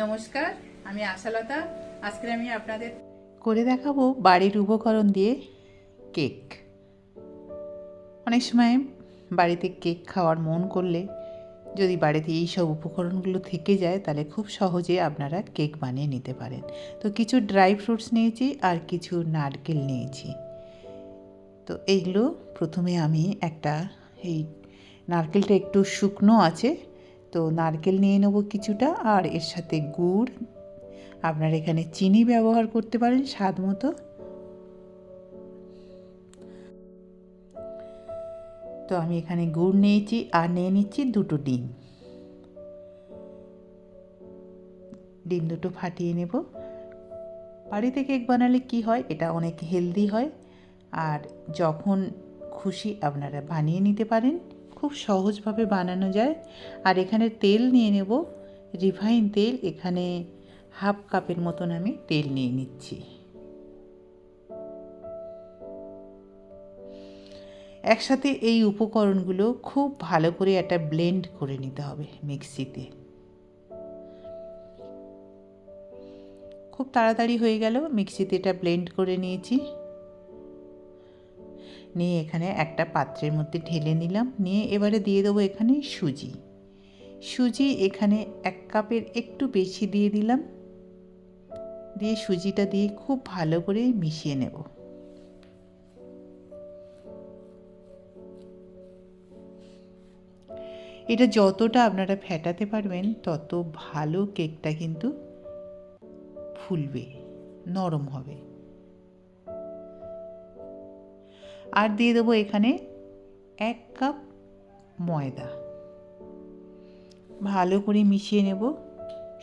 নমস্কার, আমি আশালতা। আজকে আমি আপনাদের করে দেখাবো বাড়ির উপকরণ দিয়ে কেক। অনেক সময় বাড়িতে কেক খাওয়ার মন করলে যদি বাড়িতে এই সব উপকরণগুলো থেকে যায় তাহলে খুব সহজে আপনারা কেক বানিয়ে নিতে পারেন। তো কিছু ড্রাই ফ্রুটস নিয়েছি আর কিছু নারকেল নিয়েছি। তো এইগুলো প্রথমে আমি এই নারকেলটা একটু শুকনো আছে, তো নারকেল নিয়ে নেব কিছুটা, আর এর সাথে গুড়, আপনারা এখানে চিনি ব্যবহার করতে পারেন স্বাদ মতো। তো আমি এখানে গুড় নিয়েছি আর নিয়ে নিচ্ছি দুটো ডিম। ডিম দুটো ফাটিয়ে নেব। বাড়িতে কেক বানালে কি হয়, এটা অনেক হেলদি হয়, আর যখন খুশি আপনারা বানিয়ে নিতে পারেন, খুব সহজভাবে বানানো যায়। আর এখানে তেল নিয়ে নেব, রিফাইন তেল। এখানে হাফ কাপের মতন আমি তেল নিয়ে নিচ্ছি। একসাথে এই উপকরণগুলো খুব ভালো করে একটা ব্লেন্ড করে নিতে হবে মিক্সিতে। খুব তাড়াতাড়ি হয়ে গেল, মিক্সিতে এটা ব্লেন্ড করে নিয়েছি। নিয়ে এখানে একটা পাত্রের মধ্যে ঢেলে নিলাম। নিয়ে এবারে দিয়ে দেবো এখানে সুজি এখানে 1 কাপের একটু বেশি দিয়ে দিলাম। দিয়ে সুজিটা দিয়ে খুব ভালো করে মিশিয়ে নেব। এটা যতটা আপনারা ফেটাতে পারবেন তত ভালো কেকটা কিন্তু ফুলবে, নরম হবে। আর দিয়ে দেবো এখানে 1 কাপ ময়দা। ভালো করে মিশিয়ে নেব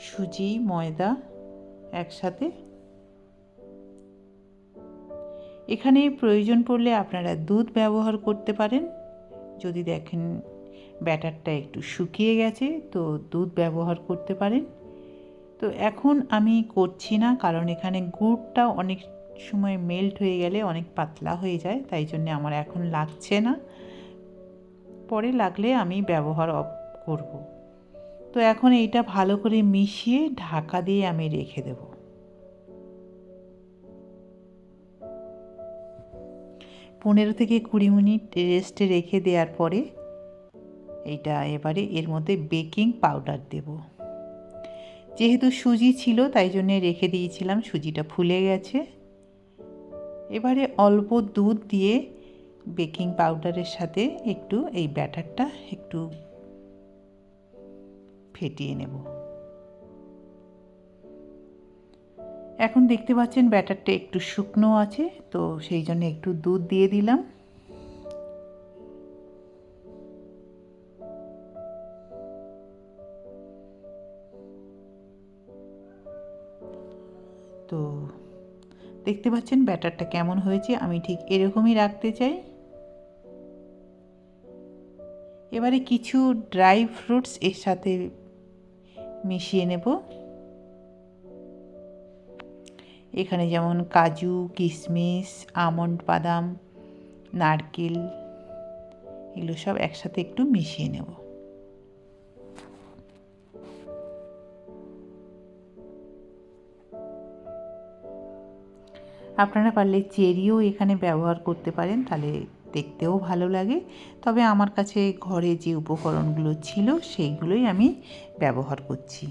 সুজি ময়দা একসাথে। এখানে প্রয়োজন পড়লে আপনারা দুধ ব্যবহার করতে পারেন। যদি দেখেন ব্যাটারটা একটু শুকিয়ে গেছে তো দুধ ব্যবহার করতে পারেন। তো এখন আমি করছি না, কারণ এখানে গুড়টা অনেক সময় মেল্ট হয়ে গেলে অনেক পাতলা হয়ে যায়, তাই জন্য আমার এখন লাগছে না। পরে লাগলে আমি ব্যবহার করব। তো এখন এইটা ভালো করে মিশিয়ে ঢাকা দিয়ে আমি রেখে দেব। 15 থেকে 20 মিনিট রেস্টে রেখে দেওয়ার পরে এইটা এবারে এর মধ্যে বেকিং পাউডার দেব। যেহেতু সুজি ছিল তাই জন্য রেখে দিয়েছিলাম, সুজিটা ফুলে গেছে। এবারে অল্প দুধ দিয়ে বেকিং পাউডারের সাথে একটু এই ব্যাটারটা একটু ফেটিয়ে নেব। এখন দেখতে পাচ্ছেন ব্যাটারটা একটু শুকনো আছে, তো সেই জন্য একটু দুধ দিয়ে দিলাম। তো দেখতে পাচ্ছেন ব্যাটারটা কেমন হয়েছে, আমি ঠিক এরকমই রাখতে চাই। এবারে কিছু ড্রাই ফ্রুটস এর সাথে মিশিয়ে নেব। এখানে যেমন কাজু, কিশমিশ, আমন্ড, বাদাম, নারকেল, এগুলো সব একসাথে একটু মিশিয়ে নেব। আপনারা পারলে চেরিও এখানে ব্যবহার করতে পারেন, তাহলে দেখতেও ভালো লাগে। তবে আমার কাছে ঘরে যে উপকরণগুলো ছিল সেইগুলোই আমি ব্যবহার করছি।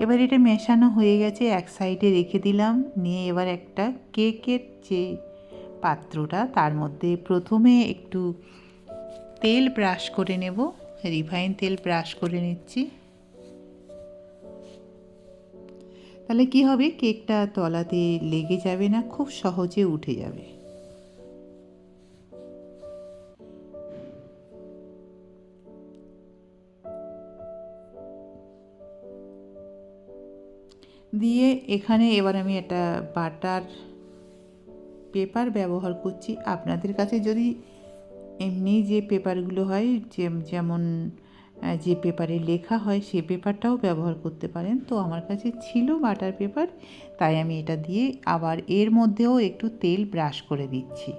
এবার এটা মেশানো হয়ে গেছে, এক সাইডে রেখে দিলাম। নিয়ে এবার একটা কেকের যে পাত্রটা তার মধ্যে প্রথমে একটু তেল ব্রাশ করে নেব, রিফাইন তেল ব্রাশ করে নিচ্ছি। তাহলে কি হবে, কেকটা তলাতে লেগে যাবে না, খুব সহজে উঠে যাবে। দিয়ে এখানে এবার আমি একটা বাটার পেপার ব্যবহার করছি। আপনাদের কাছে যদি এমনি যে পেপারগুলো হয়, যেমন যে পেপারে লেখা হয় সেই পেপারটাও ব্যবহার করতে পারেন। তো আমার কাছে ছিল বাটার পেপার, তাই আমি এটা দিয়ে আবার এর মধ্যেও একটু তেল ব্রাশ করে দিচ্ছি।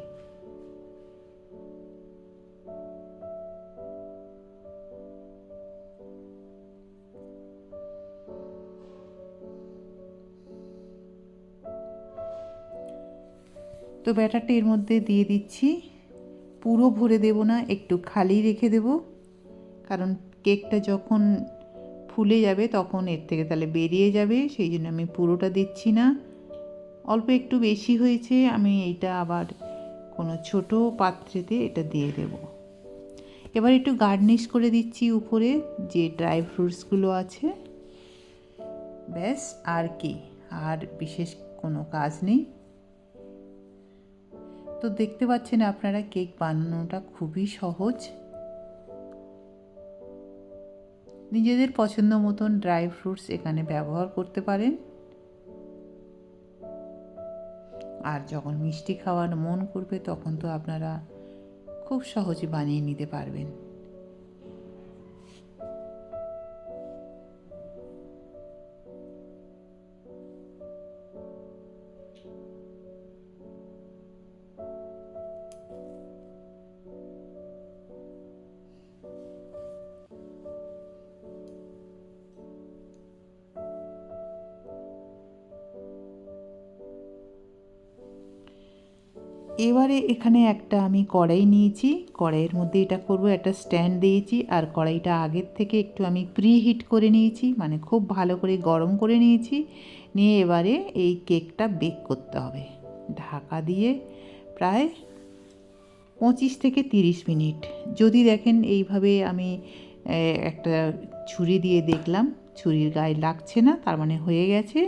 তো ব্যাটারটা এর মধ্যে দিয়ে দিচ্ছি, পুরো ভরে দেব না, একটু খালি রেখে দেব, কারণ কেকটা যখন ফুলে যাবে তখন এর থেকে তাহলে বেরিয়ে যাবে, সেই জন্য আমি পুরোটা দিচ্ছি না। অল্প একটু বেশি হয়েছে, আমি এইটা আবার কোনো ছোট পাত্রেতে এটা দিয়ে দেব। এবার একটু গার্নিশ করে দিচ্ছি উপরে যে ড্রাই ফ্রুটসগুলো আছে, ব্যাস আর কি, আর বিশেষ কোনো কাজ নেই। তো দেখতে পাচ্ছেন আপনারা কেক বানানোটা খুবই সহজ। নিজেদের পছন্দ মতন ড্রাই ফ্রুটস এখানে ব্যবহার করতে পারেন, আর যখন মিষ্টি খাওয়ার মন করবে তখন তো আপনারা খুব সহজে বানিয়ে নিতে পারবেন। এবারে এখানে একটা আমি কড়াই নিয়েছি, কড়াইয়ের মধ্যে এটা করব, একটা স্ট্যান্ড দিয়েছি, আর কড়াইটা আগের থেকে একটু আমি প্রি হিট করে নিয়েছি, মানে খুব ভালো করে গরম করে নিয়েছি। নিয়ে এবারে এই কেকটা বেক করতে হবে ঢাকা দিয়ে প্রায় 25 থেকে 30 মিনিট। যদি দেখেন এইভাবে আমি একটা ছুরি দিয়ে দেখলাম ছুরির গায়ে লাগছে না, তার মানে হয়ে গেছে।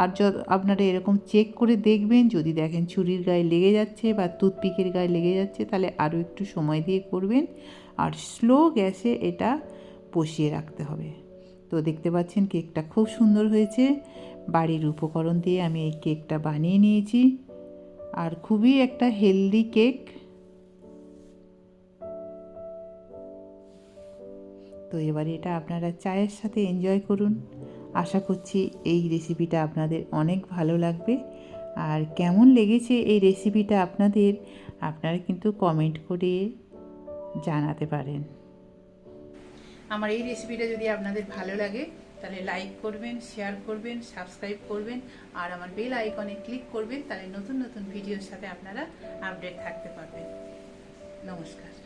আর আপনারা এরকম চেক করে দেখবেন, যদি দেখেন ছুরির গায়ে লেগে যাচ্ছে বা টুথপিকের গায়ে লেগে যাচ্ছে, তাহলে আরও একটু সময় দিয়ে করবেন, আর স্লো গ্যাসে এটা বসিয়ে রাখতে হবে। তো দেখতে পাচ্ছেন কেকটা খুব সুন্দর হয়েছে। বাড়ির উপকরণ দিয়ে আমি এই কেকটা বানিয়ে নিয়েছি, আর খুবই একটা হেলদি কেক। তো এবারে এটা আপনারা চায়ের সাথে এনজয় করুন। আশা করছি এই রেসিপিটা আপনাদের অনেক ভালো লাগবে। আর কেমন লেগেছে এই রেসিপিটা আপনারা কিন্তু কমেন্ট করে জানাতে পারেন। আমার এই রেসিপিটা যদি আপনাদের ভালো লাগে তাহলে লাইক করবেন, শেয়ার করবেন, সাবস্ক্রাইব করবেন, আর আমার বেল আইকনে ক্লিক করবেন, তাহলে নতুন নতুন ভিডিওর সাথে আপনারা আপডেট থাকতে পারবেন। নমস্কার।